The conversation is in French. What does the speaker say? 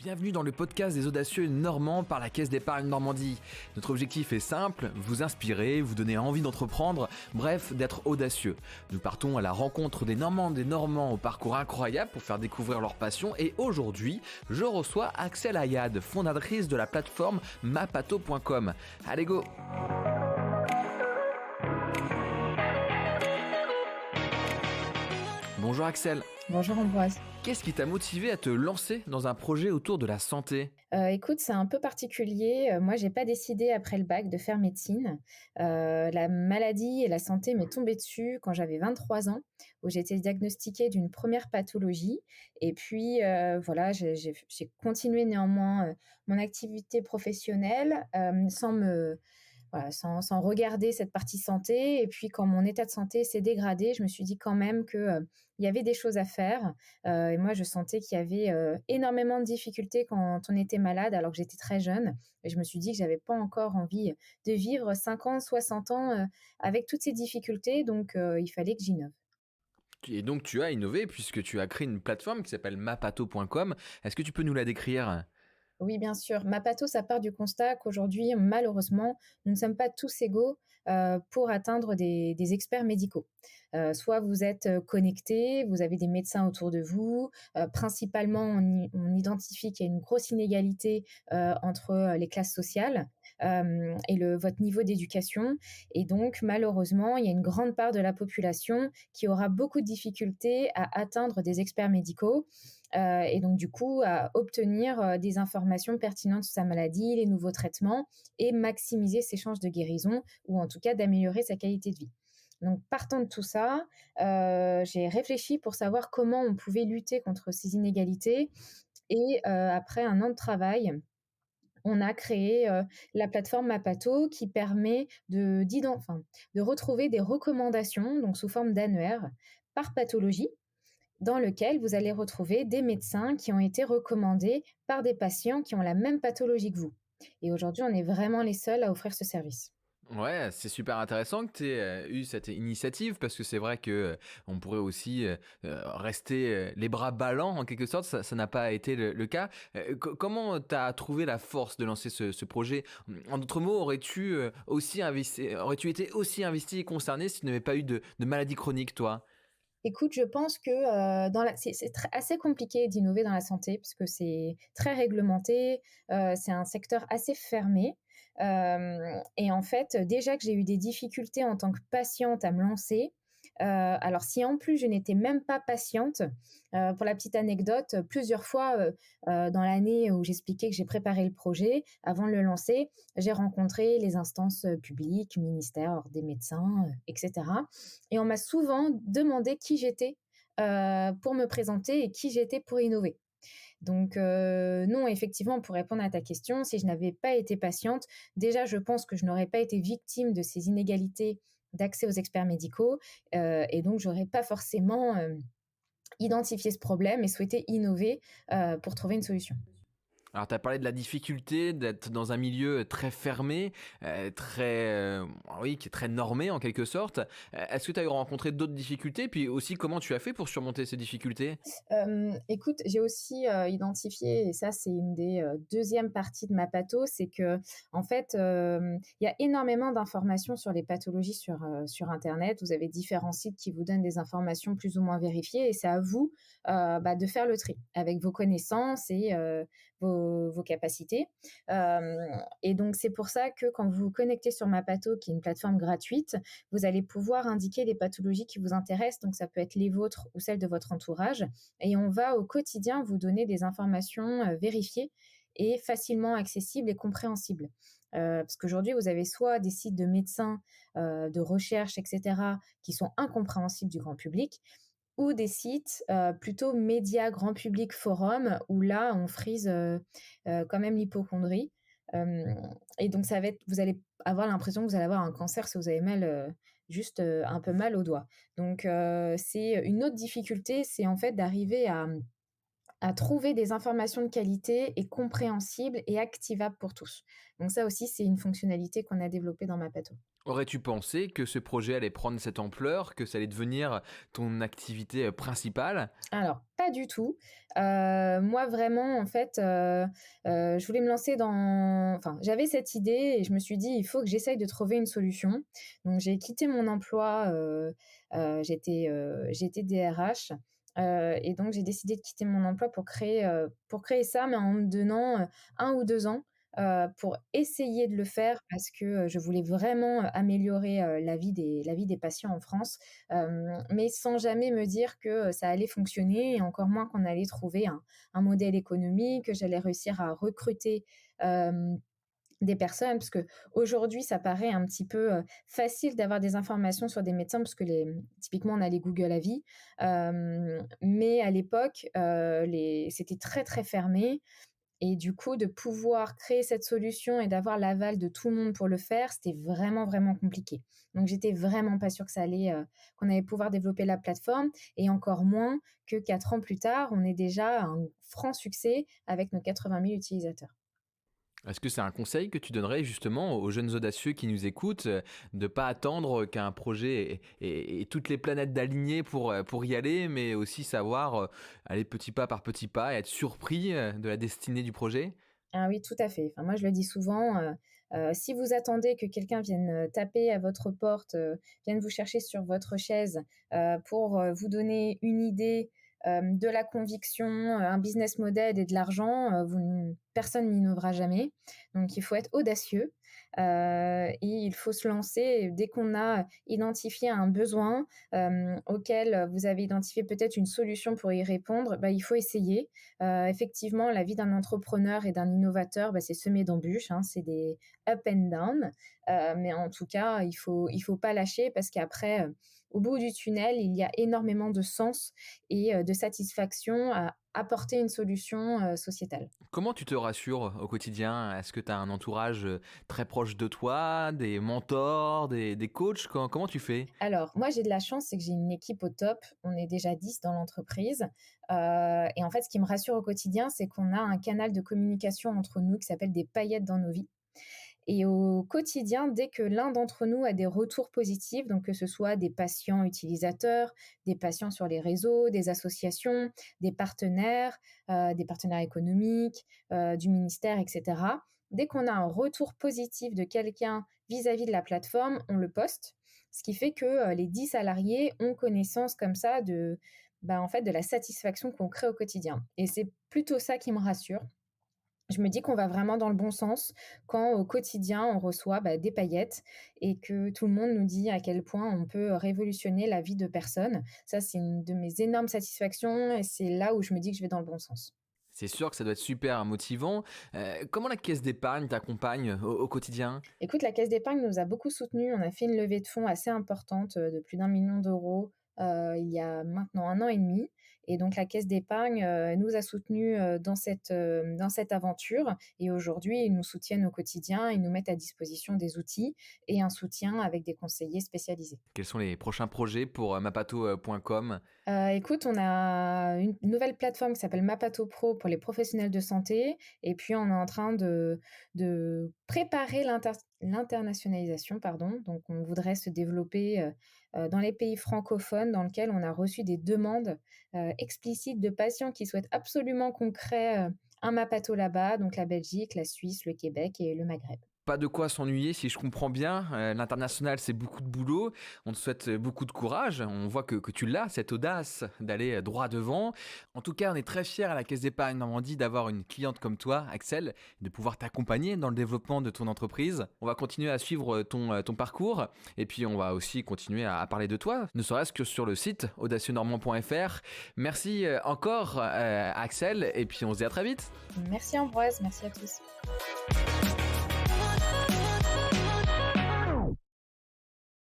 Bienvenue dans le podcast des audacieux normands par la Caisse d'épargne Normandie. Notre objectif est simple, vous inspirer, vous donner envie d'entreprendre, bref, d'être audacieux. Nous partons à la rencontre des Normandes et Normands au parcours incroyable pour faire découvrir leur passion et aujourd'hui, je reçois Axel Ayad, fondatrice de la plateforme mapato.com. Allez go! Bonjour Axel. Bonjour Ambroise. Qu'est-ce qui t'a motivé à te lancer dans un projet autour de la santé ? Écoute, c'est un peu particulier. Moi, j'ai pas décidé après le bac de faire médecine. La maladie et la santé m'est tombée dessus quand j'avais 23 ans, où j'ai été diagnostiquée d'une première pathologie. Et puis, voilà, j'ai continué néanmoins mon activité professionnelle sans regarder cette partie santé. Et puis, quand mon état de santé s'est dégradé, je me suis dit quand même que il y avait des choses à faire. Et moi, je sentais qu'il y avait énormément de difficultés quand on était malade, alors que j'étais très jeune. Et je me suis dit que j'avais pas encore envie de vivre 50, 60 ans avec toutes ces difficultés. Donc, il fallait que j'innove. Et donc, tu as innové puisque tu as créé une plateforme qui s'appelle mapato.com. Est-ce que tu peux nous la décrire ? Oui, bien sûr. Mapato, ça part du constat qu'aujourd'hui, malheureusement, nous ne sommes pas tous égaux pour atteindre des experts médicaux. Soit vous êtes connectés, vous avez des médecins autour de vous. Principalement, on identifie qu'il y a une grosse inégalité entre les classes sociales et votre niveau d'éducation. Et donc, malheureusement, il y a une grande part de la population qui aura beaucoup de difficultés à atteindre des experts médicaux. Et donc, du coup, à obtenir des informations pertinentes sur sa maladie, les nouveaux traitements et maximiser ses chances de guérison ou en tout cas d'améliorer sa qualité de vie. Donc, partant de tout ça, j'ai réfléchi pour savoir comment on pouvait lutter contre ces inégalités. Et après un an de travail, on a créé la plateforme Mapato qui permet de retrouver des recommandations, donc sous forme d'annuaire, par pathologie, dans lequel vous allez retrouver des médecins qui ont été recommandés par des patients qui ont la même pathologie que vous. Et aujourd'hui, on est vraiment les seuls à offrir ce service. Ouais, c'est super intéressant que tu aies eu cette initiative parce que c'est vrai que on pourrait aussi rester les bras ballants en quelque sorte, ça n'a pas été le cas. Comment tu as trouvé la force de lancer ce projet ? En d'autres mots, aurais-tu été aussi investi et concerné si tu n'avais pas eu de maladie chronique, toi ? Écoute, je pense que c'est assez compliqué d'innover dans la santé parce que c'est très réglementé, c'est un secteur assez fermé. Et en fait, déjà que j'ai eu des difficultés en tant que patiente à me lancer, alors si en plus je n'étais même pas patiente, pour la petite anecdote, plusieurs fois dans l'année où j'expliquais que j'ai préparé le projet, avant de le lancer, j'ai rencontré les instances publiques, ministères, ordre des médecins, etc. Et on m'a souvent demandé qui j'étais pour me présenter et qui j'étais pour innover. Donc non, effectivement, pour répondre à ta question, si je n'avais pas été patiente, déjà je pense que je n'aurais pas été victime de ces inégalités d'accès aux experts médicaux et donc j'aurais pas forcément identifié ce problème et souhaité innover pour trouver une solution. Alors, tu as parlé de la difficulté d'être dans un milieu très fermé, qui est très normé en quelque sorte. Est-ce que tu as rencontré d'autres difficultés ? Puis aussi, comment tu as fait pour surmonter ces difficultés ? Écoute, j'ai aussi identifié, et ça c'est une des deuxièmes parties de Mapato, c'est que en fait, il y a énormément d'informations sur les pathologies sur Internet. Vous avez différents sites qui vous donnent des informations plus ou moins vérifiées, et c'est à vous de faire le tri avec vos connaissances et vos capacités. Et donc, c'est pour ça que quand vous vous connectez sur Mapato, qui est une plateforme gratuite, vous allez pouvoir indiquer les pathologies qui vous intéressent. Donc, ça peut être les vôtres ou celles de votre entourage. Et on va au quotidien vous donner des informations vérifiées et facilement accessibles et compréhensibles. Parce qu'aujourd'hui, vous avez soit des sites de médecins, de recherche, etc., qui sont incompréhensibles du grand public, ou des sites plutôt médias grand public forum où là on frise quand même l'hypocondrie et donc vous allez avoir l'impression que vous allez avoir un cancer si vous avez mal juste un peu mal au doigt. Donc c'est une autre difficulté, c'est en fait d'arriver à trouver des informations de qualité et compréhensibles et activables pour tous. Donc ça aussi, c'est une fonctionnalité qu'on a développée dans Mapato. Aurais-tu pensé que ce projet allait prendre cette ampleur, que ça allait devenir ton activité principale? Alors, pas du tout. Moi vraiment en fait, je voulais me lancer j'avais cette idée et je me suis dit: «Il faut que j'essaye de trouver une solution». Donc j'ai quitté mon emploi, j'étais DRH, et donc j'ai décidé de quitter mon emploi pour créer ça, mais en me donnant, 1 ou 2 ans, pour essayer de le faire parce que, je voulais vraiment, améliorer, la vie des patients en France. Mais sans jamais me dire que, ça allait fonctionner et encore moins qu'on allait trouver un modèle économique, que j'allais réussir à recruter, hem, des personnes. Parce qu'aujourd'hui, ça paraît un petit peu, facile d'avoir des informations sur des médecins parce que typiquement, on a les Google Avis, mais à l'époque, c'était très, très fermé et du coup, de pouvoir créer cette solution et d'avoir l'aval de tout le monde pour le faire, c'était vraiment, vraiment compliqué. Donc j'étais vraiment pas sûre qu'on allait pouvoir développer la plateforme et encore moins que 4 ans plus tard, on ait déjà un franc succès avec nos 80 000 utilisateurs. Est-ce que c'est un conseil que tu donnerais justement aux jeunes audacieux qui nous écoutent, de pas attendre qu'un projet ait toutes les planètes d'alignées pour y aller, mais aussi savoir, aller petit pas par petit pas et être surpris, de la destinée du projet? Ah oui, tout à fait. Enfin, moi, je le dis souvent, si vous attendez que quelqu'un vienne, taper à votre porte, vienne vous chercher sur votre chaise, pour, vous donner une idée, de la conviction, un business model et de l'argent, personne n'innovera jamais. Donc il faut être audacieux, et il faut se lancer dès qu'on a identifié un besoin, auquel vous avez identifié peut-être une solution pour y répondre, bah, il faut essayer. Effectivement, la vie d'un entrepreneur et d'un innovateur, bah, c'est semé d'embûches, hein, c'est des up and down, mais en tout cas, il faut pas lâcher parce qu'après, au bout du tunnel, il y a énormément de sens et de satisfaction à apporter une solution, sociétale. Comment tu te rassures au quotidien? Est-ce que tu as un entourage, très proche de toi, des mentors, des coachs? Comment tu fais? Alors, moi, j'ai de la chance, c'est que j'ai une équipe au top. On est déjà 10 dans l'entreprise. Et en fait, ce qui me rassure au quotidien, c'est qu'on a un canal de communication entre nous qui s'appelle des paillettes dans nos vies. Et au quotidien, dès que l'un d'entre nous a des retours positifs, donc que ce soit des patients utilisateurs, des patients sur les réseaux, des associations, des partenaires économiques, du ministère, etc. Dès qu'on a un retour positif de quelqu'un vis-à-vis de la plateforme, on le poste. Ce qui fait que les 10 salariés ont connaissance comme ça en fait, de la satisfaction qu'on crée au quotidien. Et c'est plutôt ça qui me rassure. Je me dis qu'on va vraiment dans le bon sens quand au quotidien on reçoit, des paillettes et que tout le monde nous dit à quel point on peut révolutionner la vie de personnes. Ça, c'est une de mes énormes satisfactions et c'est là où je me dis que je vais dans le bon sens. C'est sûr que ça doit être super motivant. Comment la caisse d'épargne t'accompagne au quotidien? Écoute, la Caisse d'épargne nous a beaucoup soutenus. On a fait une levée de fonds assez importante, de plus d'1 million d'euros, il y a maintenant 1 an et demi. Et donc la Caisse d'épargne, nous a soutenus, dans cette aventure et aujourd'hui, ils nous soutiennent au quotidien. Ils nous mettent à disposition des outils et un soutien avec des conseillers spécialisés. Quels sont les prochains projets pour, mapato.com? Écoute, on a une nouvelle plateforme qui s'appelle Mapato Pro pour les professionnels de santé et puis on est en train de préparer l'internationalisation, pardon. Donc on voudrait se développer, dans les pays francophones dans lesquels on a reçu des demandes, explicites de patients qui souhaitent absolument qu'on crée, un Mapato là-bas, donc la Belgique, la Suisse, le Québec et le Maghreb. Pas de quoi s'ennuyer si je comprends bien. L'international, c'est beaucoup de boulot. On te souhaite beaucoup de courage. On voit que tu l'as, cette audace d'aller droit devant. En tout cas, on est très fiers à la Caisse d'épargne Normandie d'avoir une cliente comme toi, Axel, de pouvoir t'accompagner dans le développement de ton entreprise. On va continuer à suivre ton parcours et puis on va aussi continuer à parler de toi, ne serait-ce que sur le site audacieuxnormand.fr. Merci encore, Axel, et puis on se dit à très vite. Merci Ambroise, merci à tous.